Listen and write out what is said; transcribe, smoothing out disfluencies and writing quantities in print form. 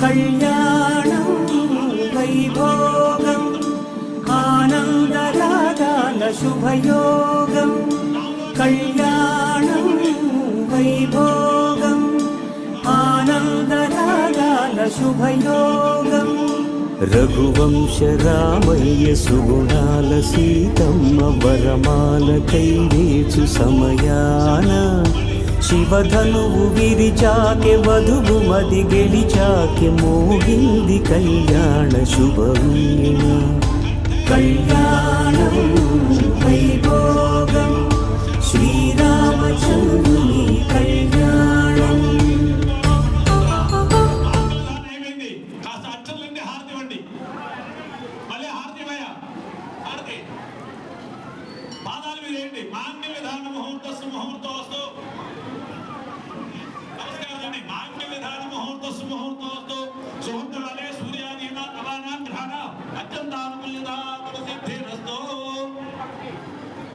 కళ్యాణం వైభోగం ఆనందరాగాల శుభయోగం కళ్యాణం వైభోగం ఆనందరాగాల శుభయోగం రఘువంశ రామయ్య సుగుణాల సీతమ్మ వరమాల కైవేచు సమయాన శివధనువు విరిచాకె వధువు మది గెలిచాకె మోగింది కళ్యాణ శుభవీణ కళ్యాణం వైభోగం శ్రీరామచంద్రుని కళ్యాణం. పాదాలు మీద ఏంటి మాంగళ్య విధాన ముహూర్తస్సు ముహూర్తోస్తు నమస్కారం అండి. మాంగళ్య విధాన ముహూర్తస్సు ముహూర్తోస్తు సుహృతులే సూర్యాదీనా తవానా గ్రహణ అత్యంత అనుకూల్యత సిద్ధి